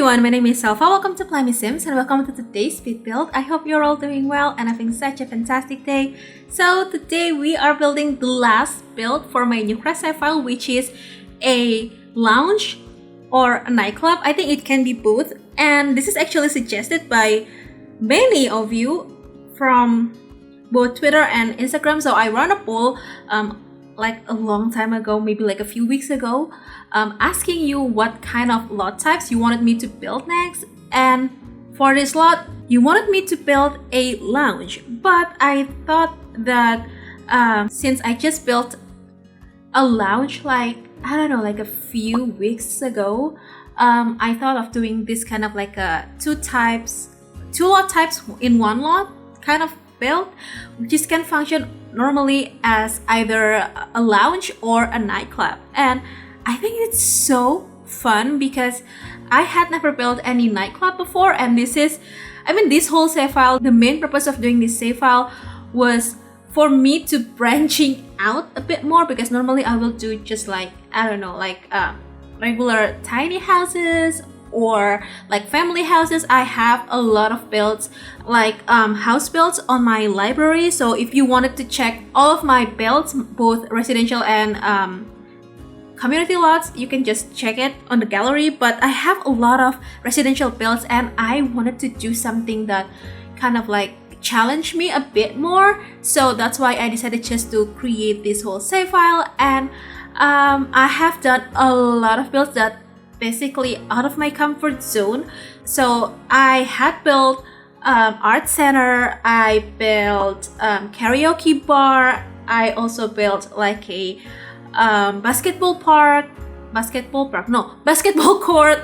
everyone, my name is Salva. Welcome to plummysims and welcome to today's speed build. I hope you're all doing well and having such a fantastic day. So today we are building the last build for my Newcrest file, which is a lounge or a nightclub. I think it can be both, and this is actually suggested by many of you from both Twitter and Instagram. So I ran a poll like a long time ago, maybe like a few weeks ago, asking you what kind of lot types you wanted me to build next. And for this lot, you wanted me to build a lounge, but I thought that since I just built a lounge like a few weeks ago, I thought of doing this kind of like a two lot types in one lot kind of build, which can function normally as either a lounge or a nightclub. And I think it's so fun because I had never built any nightclub before, and this whole save file, the main purpose of doing this save file was for me to branching out a bit more, because normally I will do just like regular tiny houses or like family houses. I have a lot of builds like house builds on my library, so if you wanted to check all of my builds, both residential and community lots, you can just check it on the gallery. But I have a lot of residential builds and I wanted to do something that kind of like challenge me a bit more, so that's why I decided just to create this whole save file. And I have done a lot of builds that basically out of my comfort zone. So I had built art center, I built karaoke bar, I also built like a basketball court.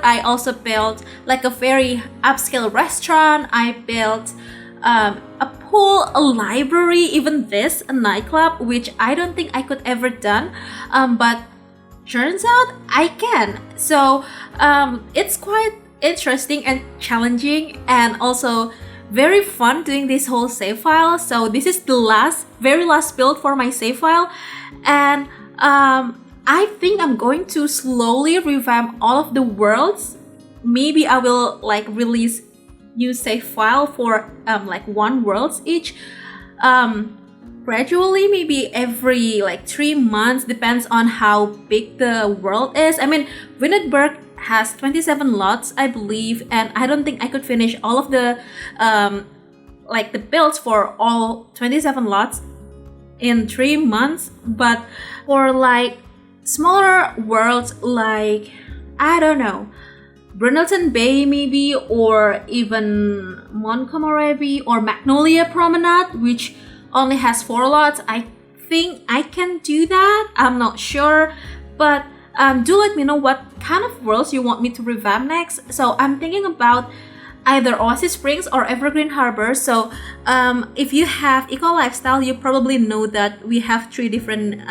I also built like a very upscale restaurant. I built a pool, a library, even a nightclub, which I don't think I could ever done, but turns out I can. So it's quite interesting and challenging, and also very fun doing this whole save file. So this is the very last build for my save file, and I think I'm going to slowly revamp all of the worlds. Maybe I will like release new save file for like one worlds each, gradually, maybe every like 3 months, depends on how big the world is. I mean, Winneberg has 27 lots, I believe, and I don't think I could finish all of the like the builds for all 27 lots in 3 months. But for like smaller worlds, like Brunelton Bay maybe, or even Montgomery Bay or Magnolia Promenade, which only has 4 lots, I think I can do that. I'm not sure, but do let me know what kind of worlds you want me to revamp next. So I'm thinking about either Oasis Springs or Evergreen Harbor. So if you have eco lifestyle, you probably know that we have 3 different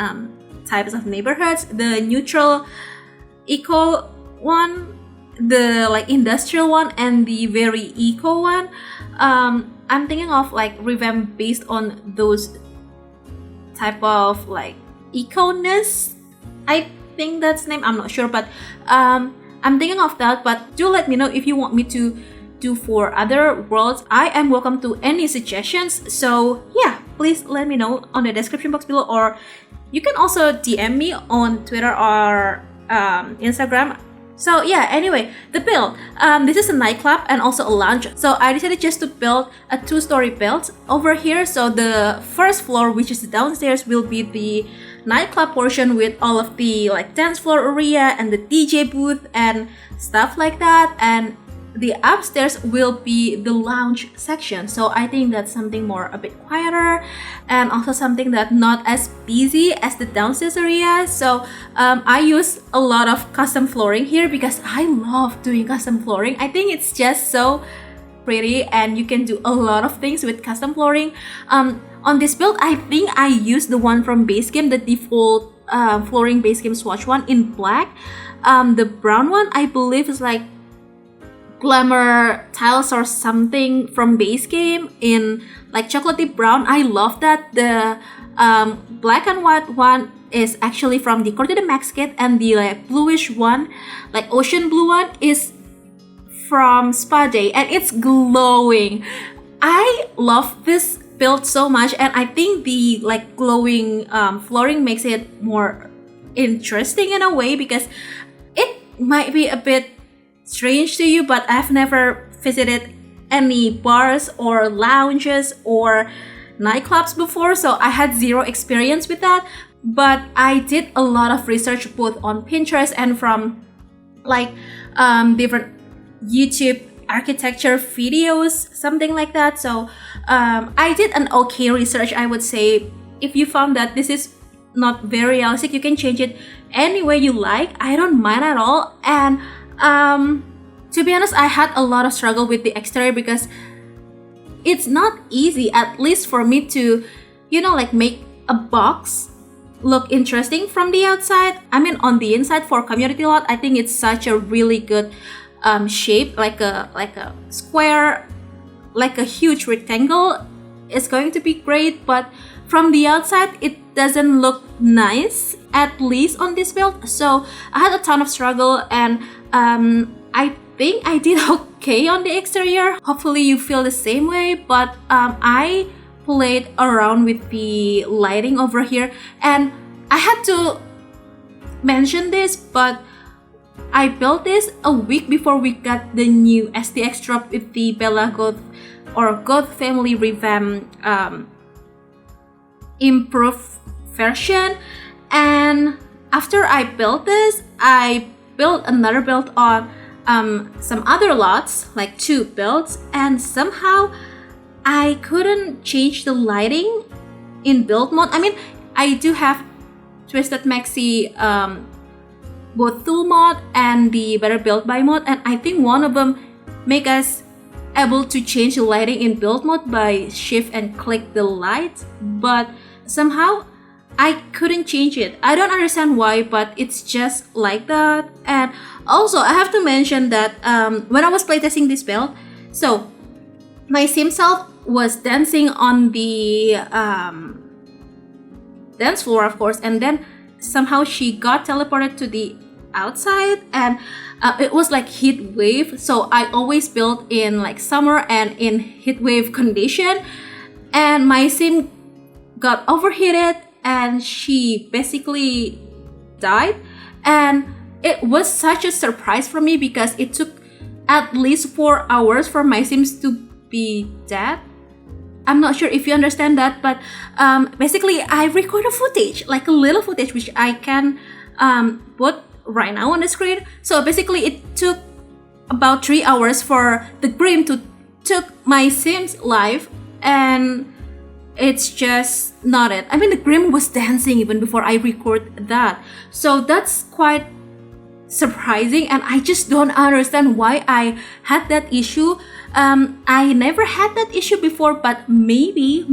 types of neighborhoods: the neutral eco one, the like industrial one, and the very eco one. I'm thinking of like revamp based on those type of like eco-ness, I think that's the name, I'm not sure, but I'm thinking of that. But do let me know if you want me to do for other worlds. I am welcome to any suggestions, so yeah, please let me know on the description box below, or you can also DM me on Twitter or Instagram. So yeah, anyway, the build. This is a nightclub and also a lounge. So I decided just to build a 2-story build over here. So the first floor, which is the downstairs, will be the nightclub portion with all of the like dance floor area and the DJ booth and stuff like that. And the upstairs will be the lounge section. So I think that's something more a bit quieter, and also something that not as busy as the downstairs area. So I use a lot of custom flooring here because I love doing custom flooring. I think it's just so pretty and you can do a lot of things with custom flooring. On this build, I think I used the one from base game, the default flooring base game swatch one in black. The brown one I believe is like Glamor tiles or something from base game in like chocolatey brown. I love that. The black and white one is actually from Décor to the Max kit, and the like bluish one, like ocean blue one, is from Spa Day, and it's glowing. I love this build so much, and I think the like glowing flooring makes it more interesting in a way, because it might be a bit strange to you, but I've never visited any bars or lounges or nightclubs before, so I had zero experience with that. But I did a lot of research both on Pinterest and from like different YouTube architecture videos, something like that. So I did an okay research, I would say. If you found that this is not very realistic, you can change it any way you like. I don't mind at all. And to be honest, I had a lot of struggle with the exterior because it's not easy, at least for me, to, you know, like make a box look interesting from the outside. I mean, on the inside for community lot, I think it's such a really good shape, like a square, like a huge rectangle. It's going to be great, but from the outside it doesn't look nice, at least on this build. So I had a ton of struggle, and I think I did okay on the exterior. Hopefully you feel the same way, but I played around with the lighting over here, and I had to mention this, but I built this a week before we got the new STX drop with the Bella Goth or Goth Family Revamp improved version. And after I built this, I built another build on some other lots, like 2 builds, and somehow I couldn't change the lighting in build mode. I mean, I do have Twisted Maxi both tool mode and the Better Build By mode, and I think one of them make us able to change the lighting in build mode by shift and click the light, but somehow I couldn't change it. I don't understand why, but it's just like that. And also I have to mention that when I was playtesting this build, so my sim self was dancing on the dance floor, of course, and then somehow she got teleported to the outside, and it was like heat wave. So I always build in like summer and in heat wave condition, and my sim got overheated and she basically died. And it was such a surprise for me because it took at least 4 hours for my sims to be dead. I'm not sure if you understand that, but basically I recorded footage, like a little footage, which I can put right now on the screen. So basically it took about 3 hours for the Grim to took my Sim's life, and it's just not it. I mean, the Grim was dancing even before I record that. So that's quite surprising, and I just don't understand why I had that issue. I never had that issue before, but maybe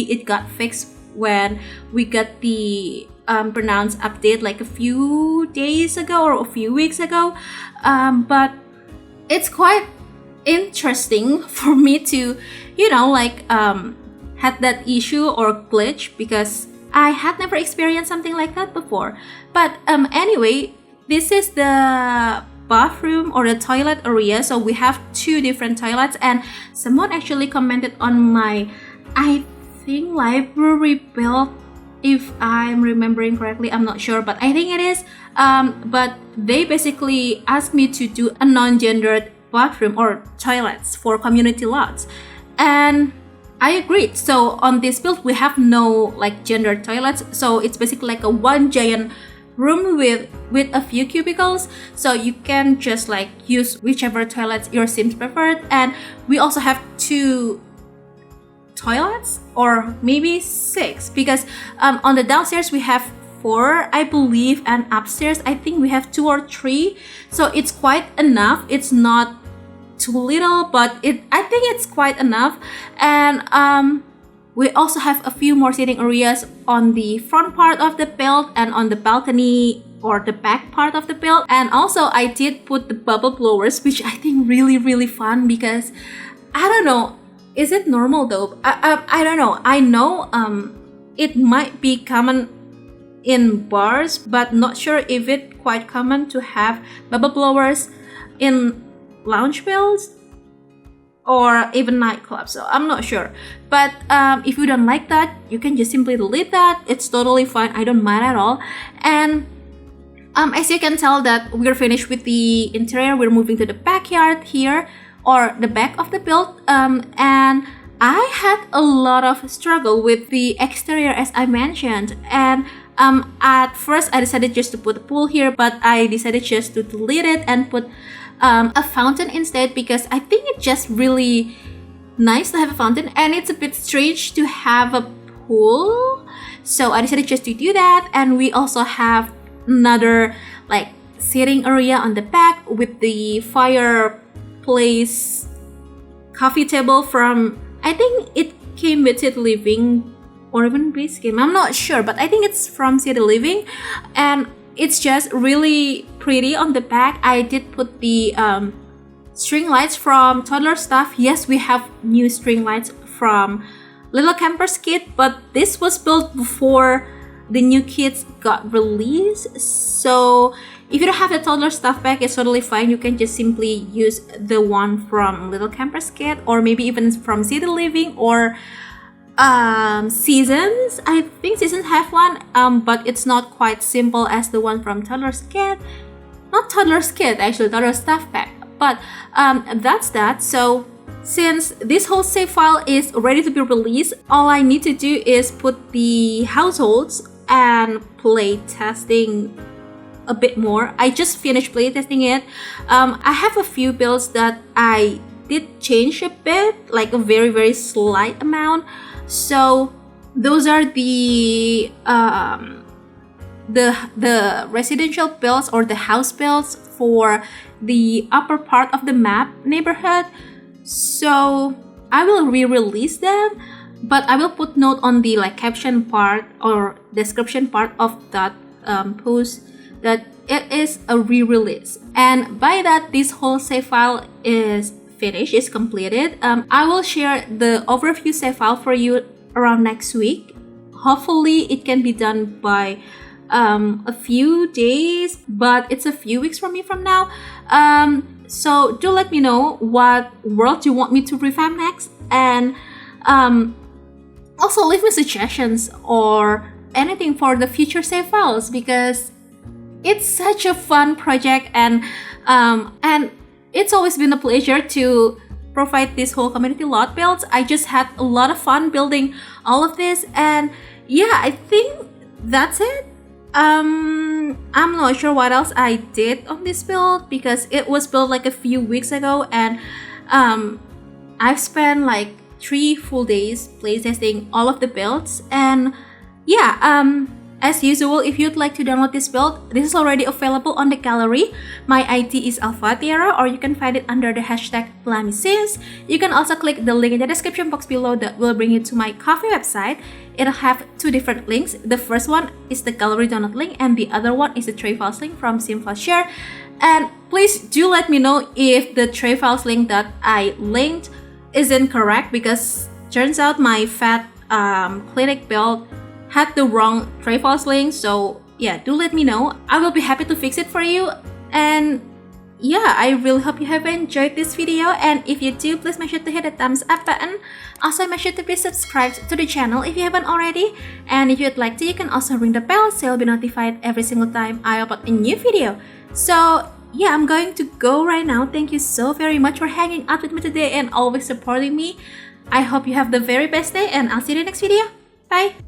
it got fixed when we got the pronounced update like a few days ago or a few weeks ago. But it's quite interesting for me to, you know, like had that issue or glitch, because I had never experienced something like that before. But anyway, this is the bathroom or the toilet area. So we have 2 different toilets, and someone actually commented on my, I think, library build, if I'm remembering correctly. I'm not sure, but I think it is. But they basically asked me to do a non-gendered bathroom or toilets for community lots, and I agreed. So on this build we have no like gendered toilets, so it's basically like a one giant room with a few cubicles, so you can just like use whichever toilets your sims preferred. And we also have 2 toilets, or maybe 6, because on the downstairs we have 4, I believe, and upstairs I think we have 2 or 3. So it's quite enough. It's not too little, but I think it's quite enough. And we also have a few more seating areas on the front part of the build and on the balcony or the back part of the build. And also I did put the bubble blowers, which I think really fun, because I don't know, is it normal though? I don't know. I know it might be common in bars, but not sure if it's quite common to have bubble blowers in lounge builds or even nightclub, so I'm not sure. But if you don't like that, you can just simply delete that. It's totally fine. I don't mind at all. And as you can tell that we're finished with the interior, we're moving to the backyard here, or the back of the build. And I had a lot of struggle with the exterior, as I mentioned. And at first I decided just to put a pool here, but I decided just to delete it and put a fountain instead, because I think it's just really nice to have a fountain, and it's a bit strange to have a pool. So I decided just to do that. And we also have another like sitting area on the back with the fireplace coffee table from, I think it came with City Living or even base game, I'm not sure, but I think it's from City Living, and it's just really pretty on the back. I did put the string lights from Toddler stuff. Yes, we have new string lights from Little Camper's Kit, but this was built before the new kits got released. So if you don't have the Toddler stuff back, it's totally fine. You can just simply use the one from Little Camper's Kit, or maybe even from City Living or Seasons. I think Seasons have one, but it's not quite simple as the one from Toddler's Kit. Not Toddler's Kit, actually, Toddler stuff pack. But that's that. So since this whole save file is ready to be released, all I need to do is put the households and play testing a bit more. I just finished play testing it. I have a few builds that I did change a bit, like a very slight amount. So those are the residential builds or the house builds for the upper part of the map neighborhood. So I will re-release them, but I will put note on the like caption part or description part of that post that it is a re-release. And by that, this whole save file is finished, is completed. I will share the overview save file for you around next week. Hopefully it can be done by a few days, but it's a few weeks from now. So do let me know what world you want me to revamp next, and also leave me suggestions or anything for the future save files, because it's such a fun project, and it's always been a pleasure to provide this whole community lot builds. I just had a lot of fun building all of this, and yeah, I think that's it. I'm not sure what else I did on this build, because it was built like a few weeks ago, and I've spent like 3 full days playtesting all of the builds. And yeah, as usual, if you'd like to download this build, this is already available on the gallery. My ID is elfathiera, or you can find it under the hashtag plummysims. You can also click the link in the description box below that will bring you to my Ko-fi website. It'll have 2 different links. The first one is the gallery download link, and the other one is the tray files link from Sim/Share. And please do let me know if the tray files link that I linked isn't correct, because turns out my fat clinic build had the wrong tray files link. So yeah, do let me know. I will be happy to fix it for you. And yeah, I really hope you have enjoyed this video, and if you do, please make sure to hit the thumbs up button. Also, make sure to be subscribed to the channel if you haven't already, and if you'd like to, you can also ring the bell so you'll be notified every single time I upload a new video. So yeah, I'm going to go right now. Thank you so very much for hanging out with me today and always supporting me. I hope you have the very best day, and I'll see you in the next video. Bye!